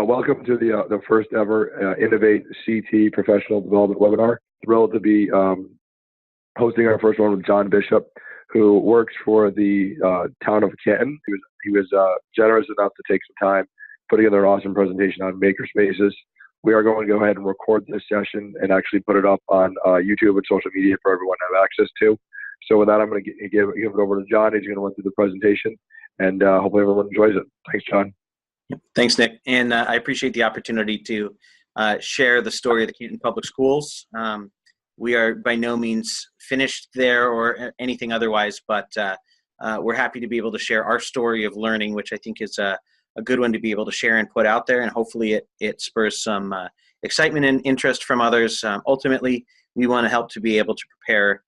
Welcome to the first ever InnovateCT professional development webinar. Thrilled to be hosting our first one with Jon Bishop, who works for the town of Canton. He was generous enough to take some time, put together an awesome presentation on makerspaces. We are going to go ahead and record this session and actually put it up on YouTube and social media for everyone to have access to. So with that, I'm going to give it over to Jon. He's going to run through the presentation, and hopefully everyone enjoys it. Thanks, Jon. Thanks, Nick. And I appreciate the opportunity to share the story of the Canton Public Schools. We are by no means finished there or anything otherwise, but we're happy to be able to share our story of learning, which I think is a good one to be able to share and put out there. And hopefully it spurs some excitement and interest from others. Ultimately, we want to help to be able to prepare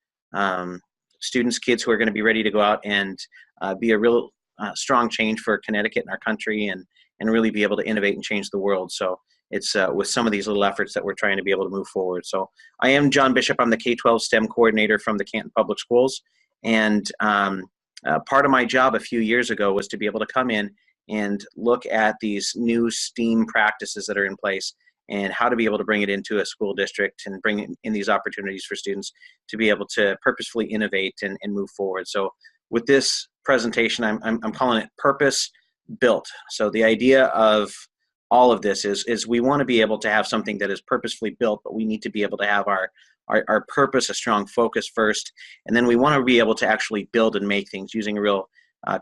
students, kids who are going to be ready to go out and be a real strong change for Connecticut and our country, and really be able to innovate and change the world. So it's with some of these little efforts that we're trying to be able to move forward. So I am Jon Bishop. I'm the K-12 STEM coordinator from the Canton Public Schools. And part of my job a few years ago was to be able to come in and look at these new STEAM practices that are in place and how to be able to bring it into a school district and bring in these opportunities for students to be able to purposefully innovate and move forward. So with this presentation, I'm calling it Purpose Built. So the idea of all of this is we want to be able to have something that is purposefully built, but we need to be able to have our purpose, a strong focus first, and then we want to be able to actually build and make things using a real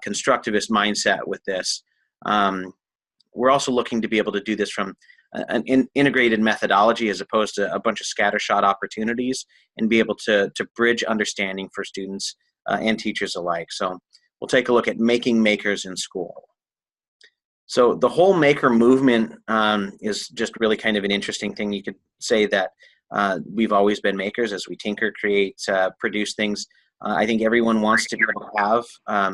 constructivist mindset with this. We're also looking to be able to do this from an integrated methodology as opposed to a bunch of scattershot opportunities, and be able to bridge understanding for students and teachers alike. So we'll take a look at making makers in school. So the whole maker movement is just really kind of an interesting thing. You could say that we've always been makers as we tinker, create, produce things. I think everyone wants to be able to have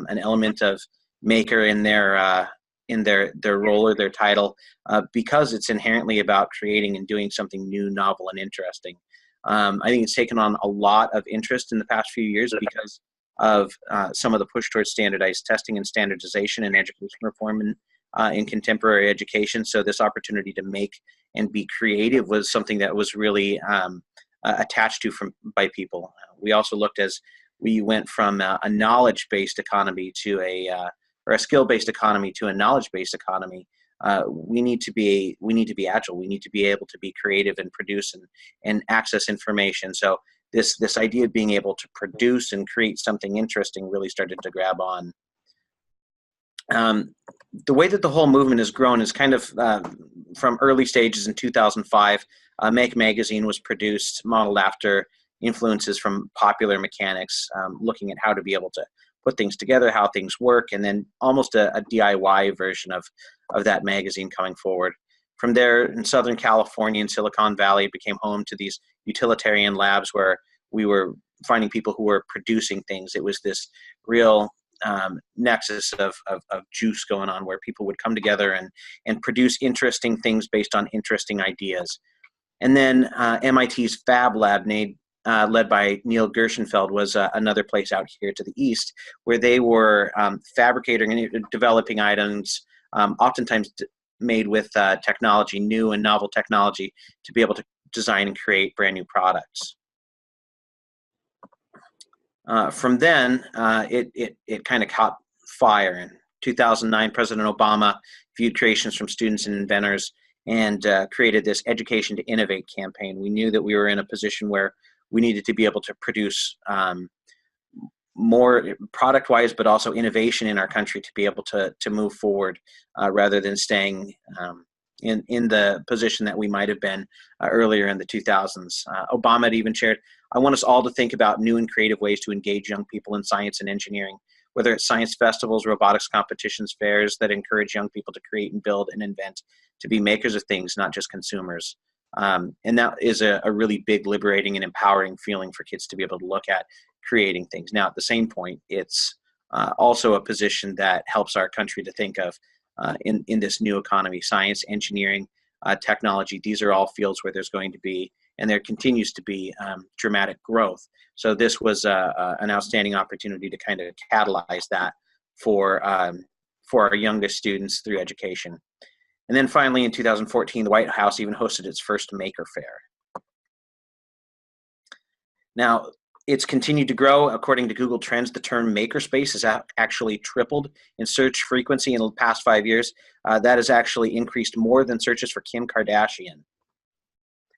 an element of maker in their role or their title because it's inherently about creating and doing something new, novel, and interesting. I think it's taken on a lot of interest in the past few years because of some of the push towards standardized testing and standardization and education reform in contemporary education. So this opportunity to make and be creative was something that was really attached to by people. We also looked as we went from a knowledge-based economy to or a skill-based economy to a knowledge-based economy. We need to be agile. We need to be able to be creative and produce and access information. So this idea of being able to produce and create something interesting really started to grab on. The way that the whole movement has grown is kind of from early stages in 2005. Make magazine was produced, modeled after influences from popular mechanics, looking at how to be able to put things together, how things work, and then almost a DIY version of that magazine coming forward. From there, in Southern California and Silicon Valley, it became home to these utilitarian labs where we were finding people who were producing things. It was this real nexus of juice going on where people would come together and produce interesting things based on interesting ideas. And then MIT's Fab Lab, led by Neil Gershenfeld, was another place out here to the east where they were fabricating and developing items, oftentimes made with technology, new and novel technology, to be able to design and create brand new products. From then, it kind of caught fire. In 2009, President Obama viewed creations from students and inventors and created this Education to Innovate campaign. We knew that we were in a position where we needed to be able to produce more product-wise, but also innovation in our country to be able to move forward rather than staying in the position that we might have been earlier in the 2000s. Obama had even shared, "I want us all to think about new and creative ways to engage young people in science and engineering, whether it's science festivals, robotics competitions, fairs that encourage young people to create and build and invent, to be makers of things, not just consumers." And that is a really big, liberating, and empowering feeling for kids to be able to look at creating things. Now, at the same point, it's also a position that helps our country to think of in this new economy. Science, engineering, technology, these are all fields where there's going to be, and there continues to be, dramatic growth. So this was an outstanding opportunity to kind of catalyze that for our youngest students through education. And then finally in 2014, the White House even hosted its first Maker Fair. Now, it's continued to grow. According to Google Trends, the term makerspace has actually tripled in search frequency in the past 5 years. That has actually increased more than searches for Kim Kardashian.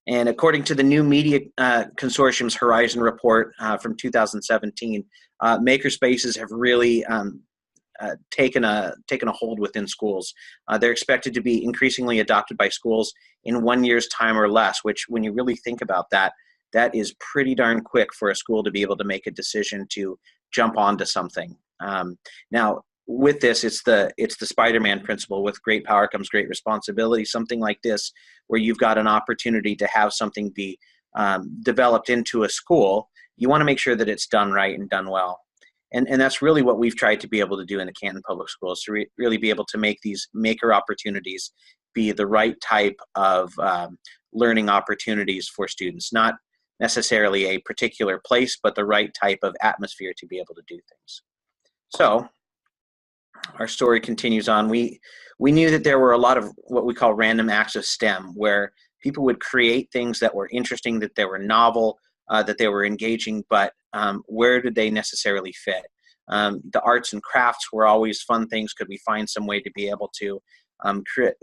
And according to the New Media Consortium's Horizon report from 2017, makerspaces have really taken a hold within schools. They're expected to be increasingly adopted by schools in 1 year's time or less, which when you really think about that, that is pretty darn quick for a school to be able to make a decision to jump onto something. Now, with this, it's the Spider-Man principle. With great power comes great responsibility. Something like this, where you've got an opportunity to have something be developed into a school, you want to make sure that it's done right and done well. And that's really what we've tried to be able to do in the Canton Public Schools, to really be able to make these maker opportunities be the right type of learning opportunities for students, not necessarily a particular place, but the right type of atmosphere to be able to do things. So our story continues on. We knew that there were a lot of what we call random acts of STEM, where people would create things that were interesting, that they were novel, that they were engaging, but where did they necessarily fit? The arts and crafts were always fun things. Could we find some way to be able to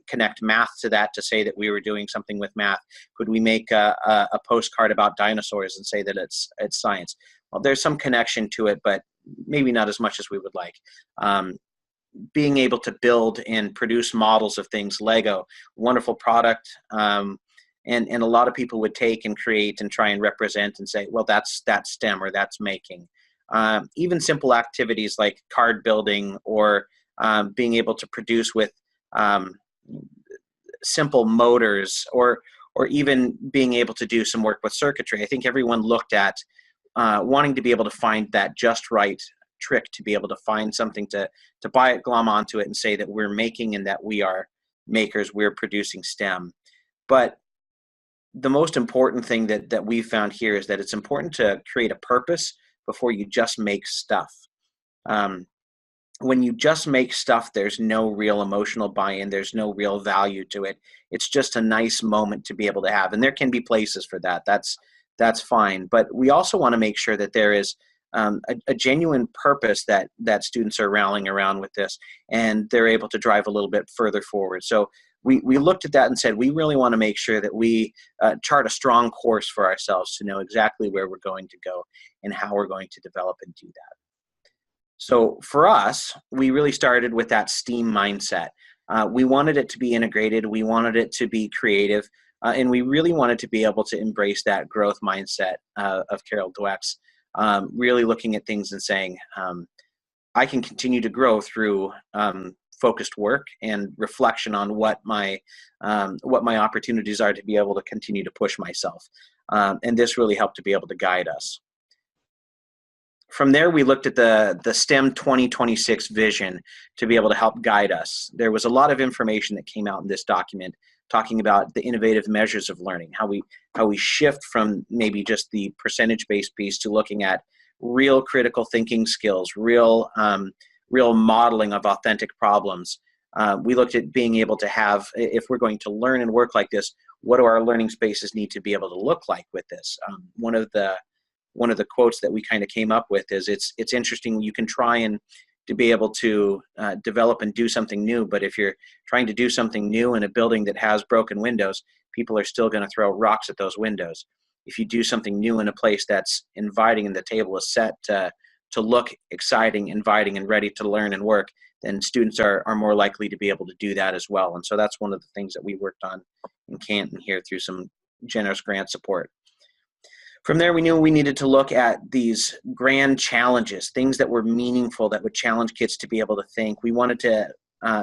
connect math to that, to say that we were doing something with math? Could we make a postcard about dinosaurs and say that it's science? Well, there's some connection to it, but maybe not as much as we would like. Being able to build and produce models of things, Lego, wonderful product. And a lot of people would take and create and try and represent and say, well, that's STEM, or that's making. Even simple activities like card building, or being able to produce with simple motors, or even being able to do some work with circuitry. I think everyone looked at wanting to be able to find that just right trick, to be able to find something to buy it, glom onto it, and say that we're making and that we are makers, we're producing STEM. But the most important thing that we found here is that it's important to create a purpose before you just make stuff. When you just make stuff, there's no real emotional buy-in, there's no real value to it. It's just a nice moment to be able to have, and there can be places for that. That's fine, but we also want to make sure that there is a genuine purpose that students are rallying around with this, and they're able to drive a little bit further forward. So we looked at that and said, we really want to make sure that we chart a strong course for ourselves to know exactly where we're going to go and how we're going to develop and do that. So for us, we really started with that STEAM mindset. We wanted it to be integrated, we wanted it to be creative, and we really wanted to be able to embrace that growth mindset of Carol Dweck's, really looking at things and saying, I can continue to grow through focused work and reflection on what my opportunities are to be able to continue to push myself. And this really helped to be able to guide us. From there, we looked at the STEM 2026 vision to be able to help guide us. There was a lot of information that came out in this document talking about the innovative measures of learning, how we shift from maybe just the percentage-based piece to looking at real critical thinking skills, real modeling of authentic problems. We looked at being able to have, if we're going to learn and work like this, what do our learning spaces need to be able to look like with this? One of the quotes that we kind of came up with is, it's interesting, you can try and to be able to develop and do something new, but if you're trying to do something new in a building that has broken windows, people are still going to throw rocks at those windows. If you do something new in a place that's inviting and the table is set to look exciting, inviting, and ready to learn and work, then students are more likely to be able to do that as well. And so that's one of the things that we worked on in Canton here through some generous grant support. From there, we knew we needed to look at these grand challenges, things that were meaningful, that would challenge kids to be able to think. We wanted to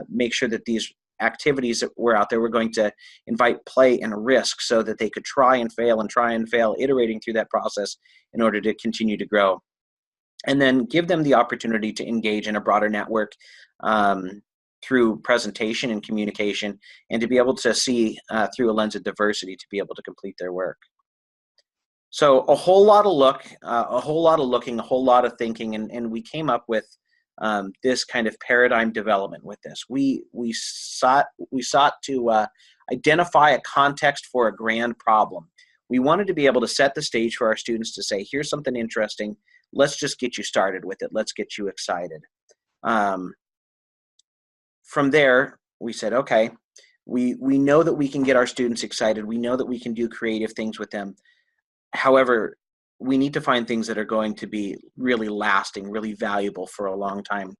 make sure that these activities that were out there were going to invite play and risk, so that they could try and fail, iterating through that process in order to continue to grow. And then give them the opportunity to engage in a broader network through presentation and communication, and to be able to see through a lens of diversity to be able to complete their work. So a whole lot of looking, a whole lot of thinking, and we came up with this kind of paradigm development with this. We sought to identify a context for a grand problem. We wanted to be able to set the stage for our students to say, here's something interesting. Let's just get you started with it. Let's get you excited. From there, we said, okay, we know that we can get our students excited. We know that we can do creative things with them. However, we need to find things that are going to be really lasting, really valuable for a long time.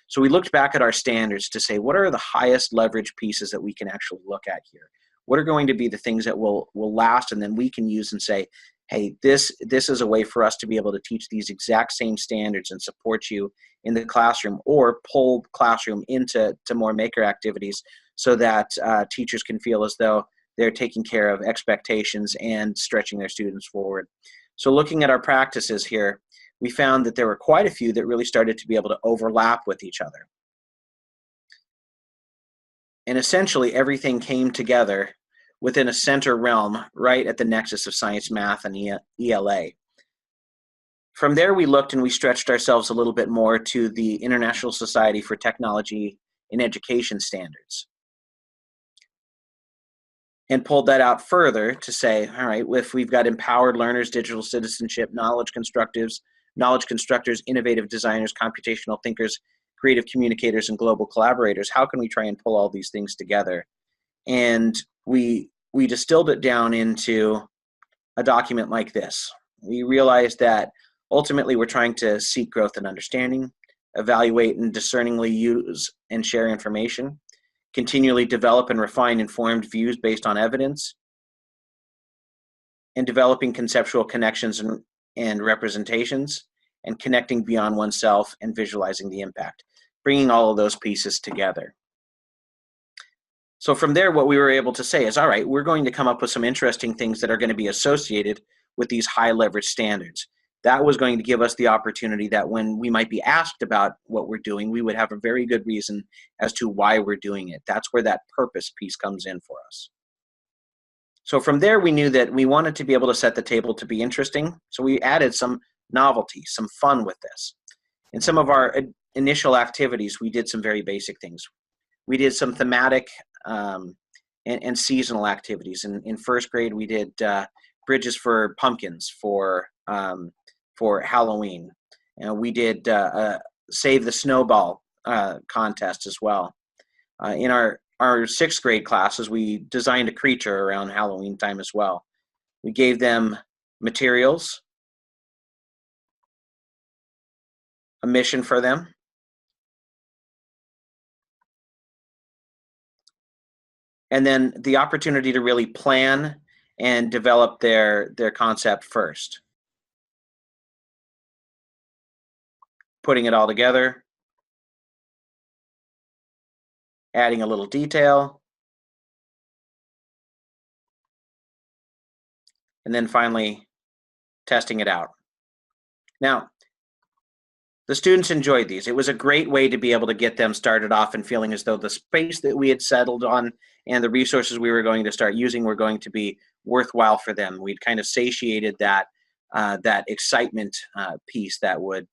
So we looked back at our standards to say, what are the highest leverage pieces that we can actually look at here? What are going to be the things that will last, and then we can use and say, hey, this is a way for us to be able to teach these exact same standards and support you in the classroom, or pull classroom into more maker activities so that teachers can feel as though they're taking care of expectations and stretching their students forward. So looking at our practices here, we found that there were quite a few that really started to be able to overlap with each other. And essentially everything came together within a center realm right at the nexus of science, math, and ELA. From there, we looked and we stretched ourselves a little bit more to the International Society for Technology in Education standards, and pulled that out further to say, all right, if we've got empowered learners, digital citizenship, knowledge constructors, innovative designers, computational thinkers, creative communicators, and global collaborators, how can we try and pull all these things together? And we distilled it down into a document like this. We realized that ultimately we're trying to seek growth and understanding, evaluate and discerningly use and share information, continually develop and refine informed views based on evidence, and developing conceptual connections and representations, and connecting beyond oneself and visualizing the impact, bringing all of those pieces together. So from there, what we were able to say is, all right, we're going to come up with some interesting things that are going to be associated with these high leverage standards. That was going to give us the opportunity that when we might be asked about what we're doing, we would have a very good reason as to why we're doing it. That's where that purpose piece comes in for us. So from there, we knew that we wanted to be able to set the table to be interesting. So we added some novelty, some fun with this. In some of our initial activities, we did some very basic things. We did some thematic and seasonal activities. In first grade, we did bridges for pumpkins for Halloween. And we did Save the Snowball contest as well. In our sixth grade classes, we designed a creature around Halloween time as well. We gave them materials, a mission for them, and then the opportunity to really plan and develop their concept first. Putting it all together, adding a little detail, and then finally testing it out. Now, the students enjoyed these. It was a great way to be able to get them started off and feeling as though the space that we had settled on and the resources we were going to start using were going to be worthwhile for them. We'd kind of satiated that excitement piece that would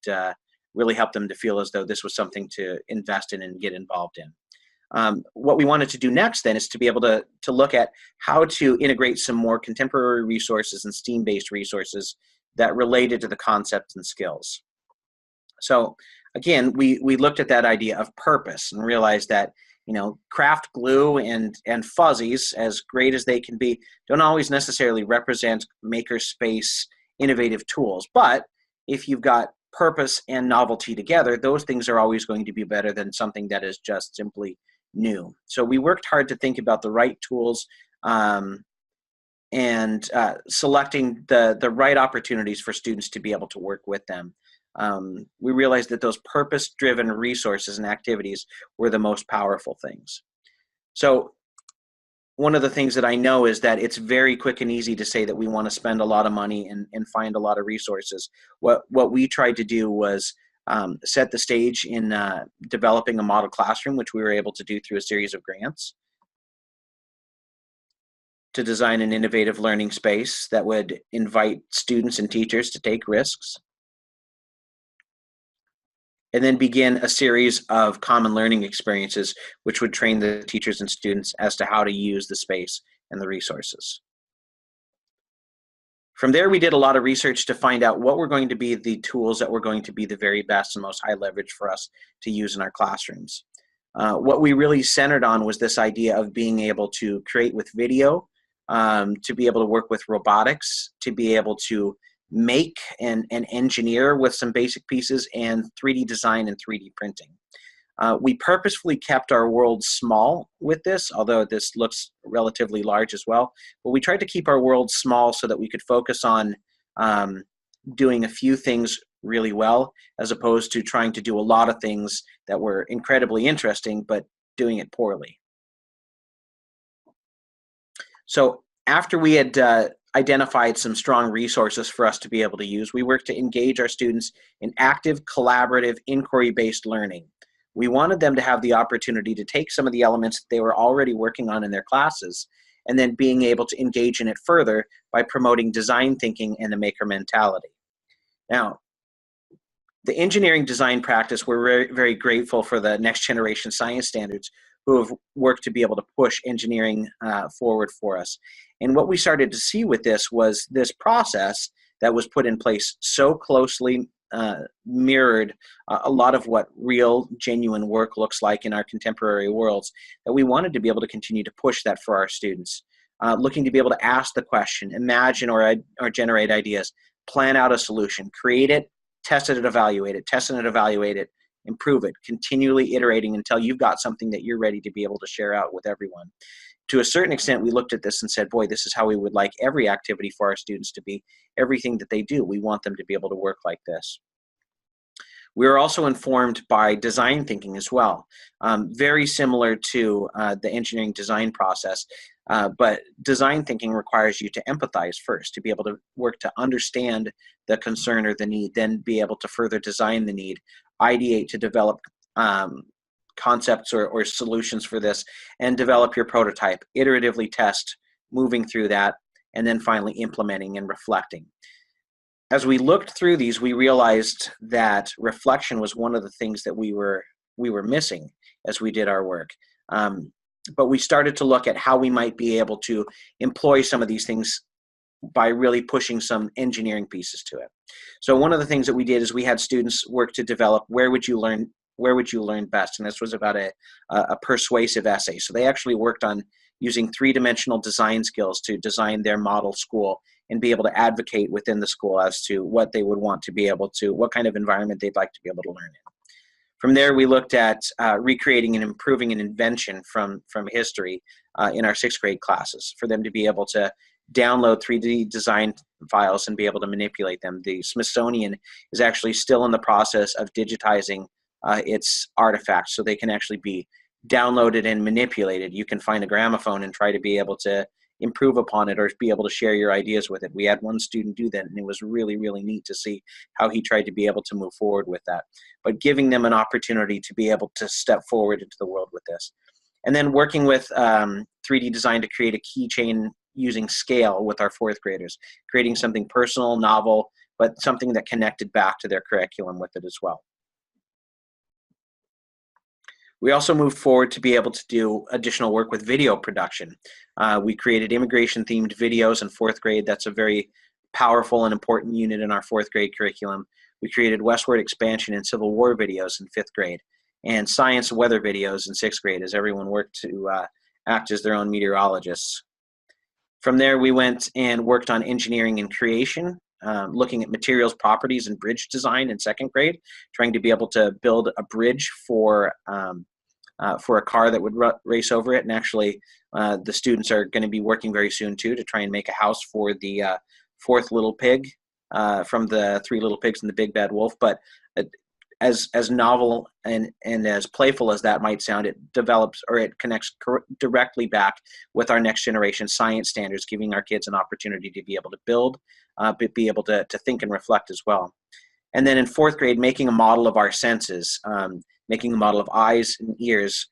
really help them to feel as though this was something to invest in and get involved in. What we wanted to do next then is to be able to look at how to integrate some more contemporary resources and STEAM-based resources that related to the concepts and skills. So again, we looked at that idea of purpose and realized that, you know, craft glue and fuzzies, as great as they can be, don't always necessarily represent makerspace innovative tools. But if you've got purpose and novelty together, those things are always going to be better than something that is just simply new. So we worked hard to think about the right tools and selecting the right opportunities for students to be able to work with them. We realized that those purpose-driven resources and activities were the most powerful things. So one of the things that I know is that it's very quick and easy to say that we want to spend a lot of money and find a lot of resources. What we tried to do was set the stage in developing a model classroom, which we were able to do through a series of grants, to design an innovative learning space that would invite students and teachers to take risks, and then begin a series of common learning experiences, which would train the teachers and students as to how to use the space and the resources. From there, we did a lot of research to find out what were going to be the tools that were going to be the very best and most high leverage for us to use in our classrooms. What we really centered on was this idea of being able to create with video, to be able to work with robotics, to be able to make and engineer with some basic pieces, and 3D design and 3D printing. We purposefully kept our world small with this, although this looks relatively large as well. But we tried to keep our world small so that we could focus on doing a few things really well, as opposed to trying to do a lot of things that were incredibly interesting, but doing it poorly. So after we had identified some strong resources for us to be able to use, we worked to engage our students in active, collaborative, inquiry-based learning. We wanted them to have the opportunity to take some of the elements that they were already working on in their classes, and then being able to engage in it further by promoting design thinking and the maker mentality. Now, the engineering design practice, we're very, very grateful for the next generation science standards who have worked to be able to push engineering forward for us. And what we started to see with this was this process that was put in place so closely mirrored a lot of what real, genuine work looks like in our contemporary worlds, that we wanted to be able to continue to push that for our students. Looking to be able to ask the question, imagine or generate ideas, plan out a solution, create it, test it and evaluate it, improve it, continually iterating until you've got something that you're ready to be able to share out with everyone. To a certain extent, we looked at this and said, boy, this is how we would like every activity for our students to be. Everything that they do, we want them to be able to work like this. We were also informed by design thinking as well, very similar to the engineering design process, but design thinking requires you to empathize first, to be able to work to understand the concern or the need, then be able to further design the need, ideate to develop concepts or solutions for this, and develop your prototype, iteratively test, moving through that, and then finally implementing and reflecting. As we looked through these, we realized that reflection was one of the things that we were missing as we did our work. But we started to look at how we might be able to employ some of these things by really pushing some engineering pieces to it. So one of the things that we did is we had students work to develop where would you learn best, and this was about a persuasive essay. So they actually worked on using three-dimensional design skills to design their model school and be able to advocate within the school as to what they would want to be able to, what kind of environment they'd like to be able to learn in. From there, we looked at recreating and improving an invention from history in our 6th grade classes for them to be able to download 3D design files and be able to manipulate them. The Smithsonian is actually still in the process of digitizing its artifacts so they can actually be downloaded and manipulated. You can find a gramophone and try to be able to improve upon it or be able to share your ideas with it. We had one student do that, and it was really, really neat to see how he tried to be able to move forward with that. But giving them an opportunity to be able to step forward into the world with this. And then working with 3D design to create a keychain using scale with our 4th graders, creating something personal, novel, but something that connected back to their curriculum with it as well. We also moved forward to be able to do additional work with video production. We created immigration-themed videos in 4th grade. That's a very powerful and important unit in our 4th grade curriculum. We created westward expansion and Civil War videos in 5th grade, and science and weather videos in 6th grade as everyone worked to act as their own meteorologists. From there, we went and worked on engineering and creation, looking at materials, properties, and bridge design in 2nd grade, trying to be able to build a bridge for a car that would race over it. And actually, the students are going to be working very soon, too, to try and make a house for the 4th little pig from the 3 Little Pigs and the Big Bad Wolf. But as novel and as playful as that might sound, it develops or it connects directly back with our next generation science standards, giving our kids an opportunity to be able to build, but be able to think and reflect as well. And then in 4th grade, making a model of our senses, making a model of eyes and ears,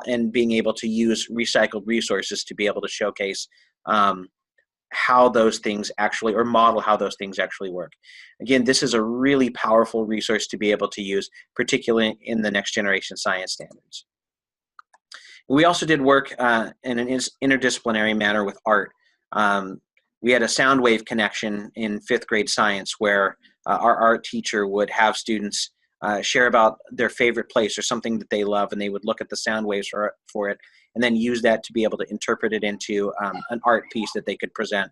and being able to use recycled resources to be able to showcase how those things actually, or model how those things actually work. Again, this is a really powerful resource to be able to use, particularly in the next generation science standards. We also did work in an interdisciplinary manner with art. We had a sound wave connection in 5th grade science where our art teacher would have students share about their favorite place or something that they love, and they would look at the sound waves for it, and then use that to be able to interpret it into an art piece that they could present.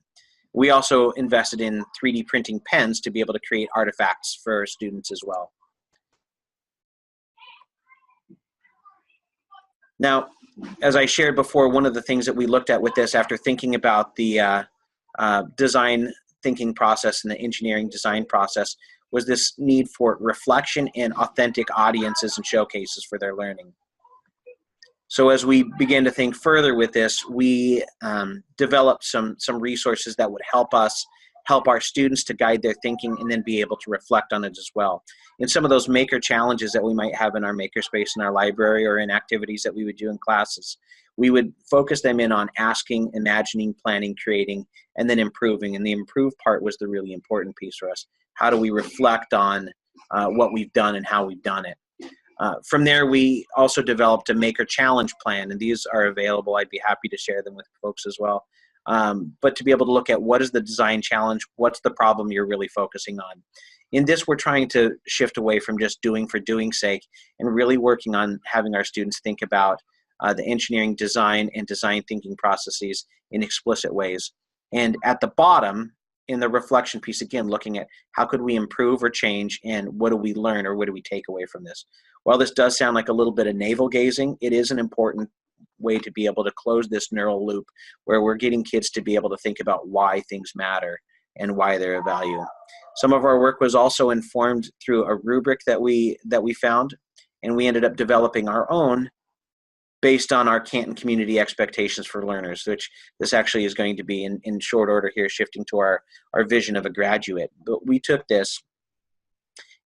We also invested in 3D printing pens to be able to create artifacts for students as well. Now, as I shared before, one of the things that we looked at with this after thinking about the design thinking process and the engineering design process was this need for reflection and authentic audiences and showcases for their learning. So as we began to think further with this, we developed some resources that would help us help our students to guide their thinking and then be able to reflect on it as well. In some of those maker challenges that we might have in our makerspace in our library or in activities that we would do in classes, we would focus them in on asking, imagining, planning, creating, and then improving. And the improve part was the really important piece for us. How do we reflect on what we've done and how we've done it? From there, we also developed a maker challenge plan, and these are available. I'd be happy to share them with folks as well. But to be able to look at what is the design challenge, what's the problem you're really focusing on. In this, we're trying to shift away from just doing for doing's sake and really working on having our students think about the engineering design and design thinking processes in explicit ways. And at the bottom, in the reflection piece, again, looking at how could we improve or change and what do we learn or what do we take away from this. While this does sound like a little bit of navel gazing, it is an important way to be able to close this neural loop where we're getting kids to be able to think about why things matter and why they're of value. Some of our work was also informed through a rubric that we found, and we ended up developing our own based on our Canton community expectations for learners, which this actually is going to be in short order here, shifting to our vision of a graduate. But we took this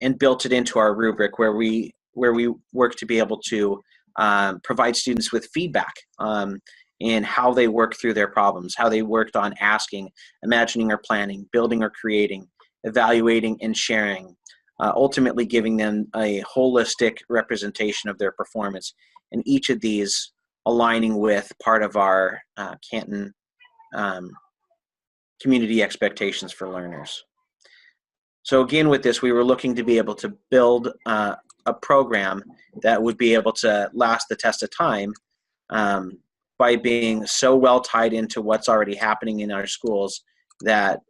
and built it into our rubric where we work to be able to provide students with feedback in how they work through their problems, how they worked on asking, imagining or planning, building or creating, evaluating and sharing, ultimately giving them a holistic representation of their performance. And each of these aligning with part of our Canton community expectations for learners. So again, with this, we were looking to be able to build a program that would be able to last the test of time by being so well tied into what's already happening in our schools that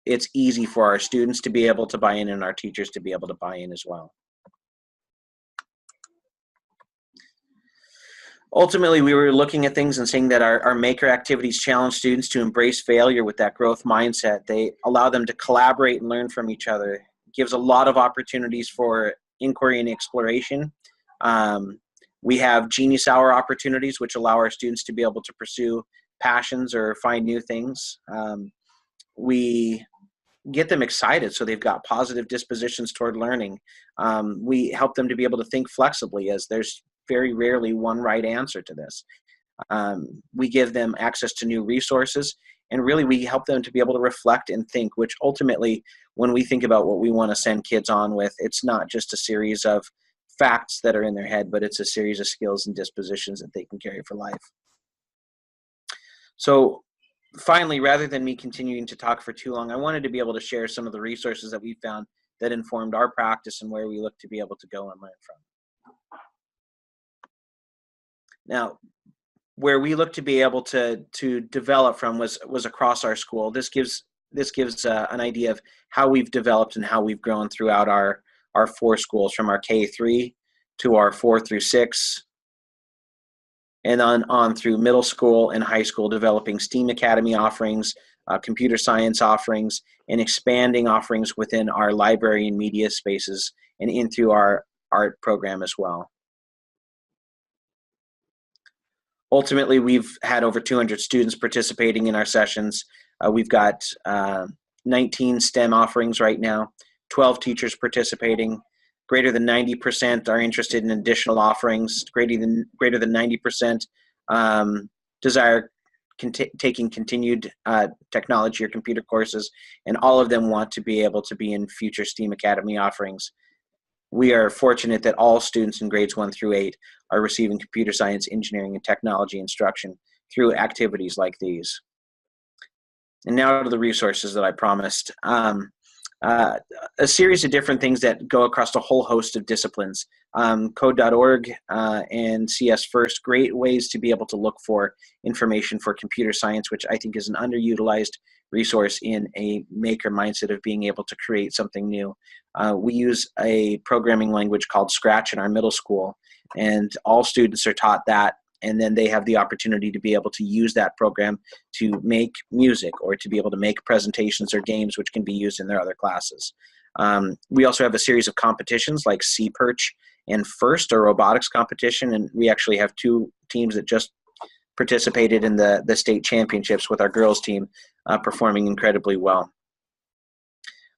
it's easy for our students to be able to buy in and our teachers to be able to buy in as well. Ultimately, we were looking at things and saying that our maker activities challenge students to embrace failure with that growth mindset. They allow them to collaborate and learn from each other. It gives a lot of opportunities for inquiry and exploration. We have genius hour opportunities, which allow our students to be able to pursue passions or find new things. We get them excited so they've got positive dispositions toward learning. We help them to be able to think flexibly, as there's very rarely one right answer to this. We give them access to new resources, and really we help them to be able to reflect and think, which ultimately, when we think about what we want to send kids on with, it's not just a series of facts that are in their head, but it's a series of skills and dispositions that they can carry for life. So finally, rather than me continuing to talk for too long, I wanted to be able to share some of the resources that we found that informed our practice and where we look to be able to go and learn from. Now, where we look to be able to develop from was across our school. This gives an idea of how we've developed and how we've grown throughout our 4 schools, from our K-3 to our 4 through 6, and on through middle school and high school, developing STEAM Academy offerings, computer science offerings, and expanding offerings within our library and media spaces and in through our art program as well. Ultimately, we've had over 200 students participating in our sessions. We've got 19 STEM offerings right now, 12 teachers participating. Greater than 90% are interested in additional offerings. Greater than 90% desire taking continued technology or computer courses, and all of them want to be able to be in future STEAM Academy offerings. We are fortunate that all students in grades 1 through 8 are receiving computer science, engineering, and technology instruction through activities like these. And now to the resources that I promised. A series of different things that go across a whole host of disciplines. Code.org and CS First, great ways to be able to look for information for computer science, which I think is an underutilized resource in a maker mindset of being able to create something new. We use a programming language called Scratch in our middle school, and all students are taught that, and then they have the opportunity to be able to use that program to make music or to be able to make presentations or games which can be used in their other classes. We also have a series of competitions like C-Perch and First, a robotics competition, and we actually have 2 teams that just participated in the state championships, with our girls team performing incredibly well.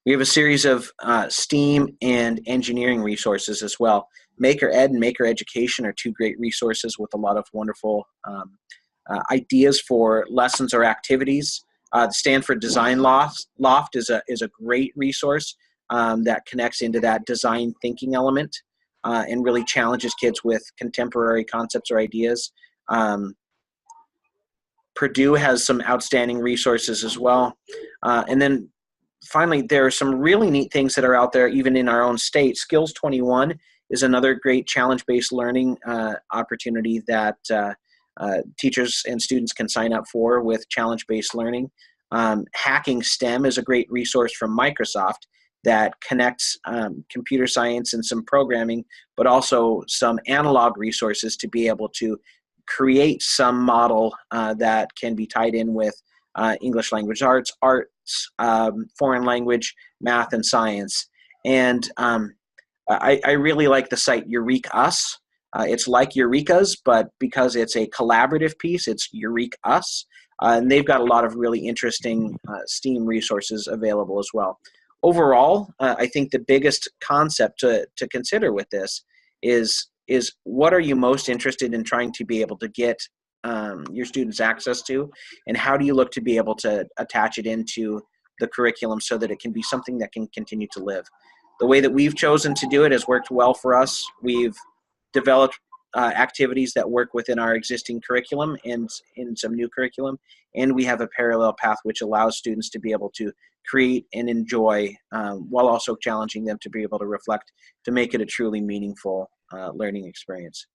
We have a series of STEAM and engineering resources as well. Maker Ed and Maker Education are 2 great resources with a lot of wonderful ideas for lessons or activities. The Stanford Design Loft is a great resource that connects into that design thinking element and really challenges kids with contemporary concepts or ideas. Purdue has some outstanding resources as well. And then finally, there are some really neat things that are out there even in our own state. Skills 21 is another great challenge-based learning opportunity that teachers and students can sign up for with challenge-based learning. Hacking STEM is a great resource from Microsoft that connects computer science and some programming, but also some analog resources to be able to create some model that can be tied in with English language arts, foreign language, math, and science. And I really like the site Eureka.us. It's like Eureka's, but because it's a collaborative piece, it's Eureka.us. And they've got a lot of really interesting STEAM resources available as well. Overall, I think the biggest concept to consider with this is what are you most interested in trying to be able to get your students access to, and how do you look to be able to attach it into the curriculum so that it can be something that can continue to live. The way that we've chosen to do it has worked well for us. We've developed activities that work within our existing curriculum and in some new curriculum, and we have a parallel path which allows students to be able to create and enjoy while also challenging them to be able to reflect, to make it a truly meaningful learning experience.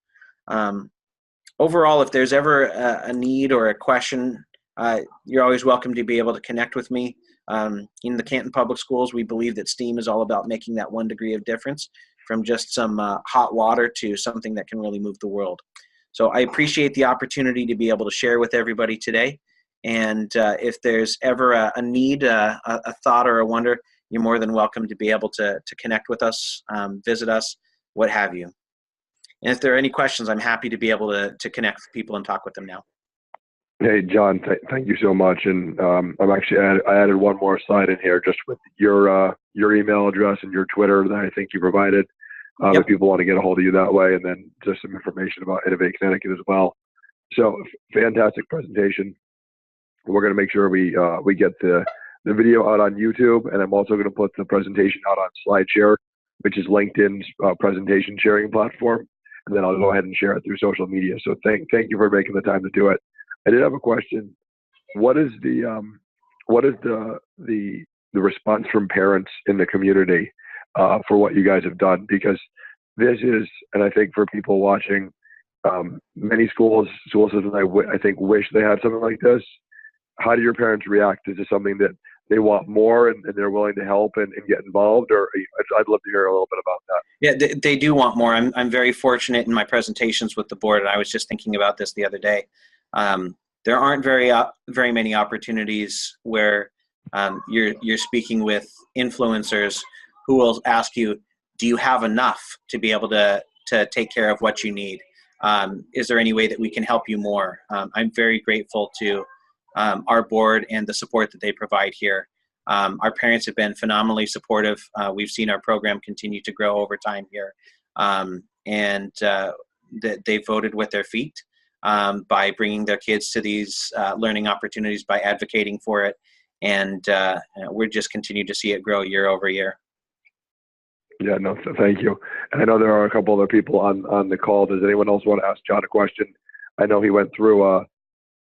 Overall, if there's ever a need or a question, you're always welcome to be able to connect with me. In the Canton Public Schools, we believe that STEAM is all about making that 1 degree of difference, from just some hot water to something that can really move the world. So I appreciate the opportunity to be able to share with everybody today. And if there's ever a need, a thought, or a wonder, you're more than welcome to be able to connect with us, visit us, what have you. And if there are any questions, I'm happy to be able to connect with people and talk with them now. Hey, John, thank you so much. And I'm actually I added one more slide in here just with your email address and your Twitter that I think you provided. Yep. If people want to get a hold of you that way, and then just some information about Innovate Connecticut as well. So fantastic presentation. We're going to make sure we get the video out on YouTube, and I'm also going to put the presentation out on SlideShare, which is LinkedIn's presentation sharing platform. And then I'll go ahead and share it through social media. So thank you for making the time to do it. I did have a question. What is the response from parents in the community for what you guys have done? Because this is, and I think for people watching, many school systems I think wish they had something like this. How do your parents react? Is this something that they want more and they're willing to help and get involved? Or I'd love to hear a little bit about that. Yeah, they do want more. I'm very fortunate in my presentations with the board, and I was just thinking about this the other day. There aren't very many opportunities where you're speaking with influencers who will ask you, do you have enough to be able to take care of what you need? Is there any way that we can help you more? I'm very grateful to our board and the support that they provide here. Our parents have been phenomenally supportive. We've seen our program continue to grow over time here. And they voted with their feet. by bringing their kids to these learning opportunities, by advocating for it. And we're just continue to see it grow year over year. Yeah, no, thank you. And I know there are a couple other people on the call. Does anyone else want to ask Jon a question? I know he went through,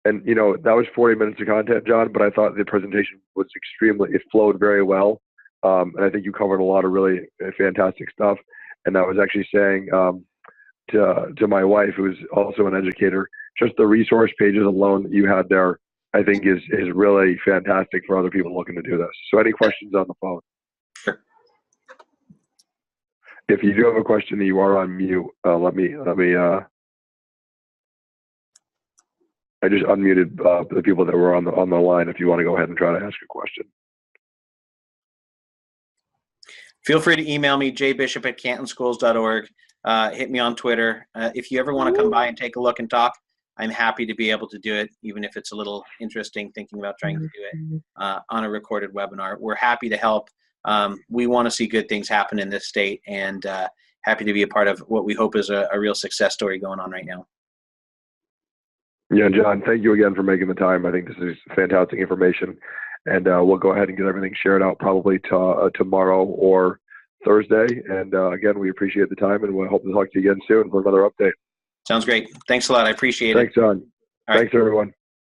and you know, that was 40 minutes of content, Jon, but I thought the presentation was it flowed very well. And I think you covered a lot of really fantastic stuff. And I was actually saying to my wife, who's also an educator, just the resource pages alone that you had there, I think is really fantastic for other people looking to do this. So any questions on the phone? Sure. If you do have a question, you are on mute. Let me. I just unmuted the people that were on the line. If you want to go ahead and try to ask a question, feel free to email me, jbishop@cantonschools.org. Hit me on Twitter. If you ever want to come by and take a look and talk, I'm happy to be able to do it, even if it's a little interesting thinking about trying to do it on a recorded webinar. We're happy to help. We want to see good things happen in this state, and happy to be a part of what we hope is a real success story going on right now. Yeah, Jon, thank you again for making the time. I think this is fantastic information, and we'll go ahead and get everything shared out probably tomorrow or Thursday. And again, we appreciate the time, and we'll hope to talk to you again soon for another update. Sounds great. Thanks a lot. I appreciate it. Thanks, Jon. Thanks, everyone.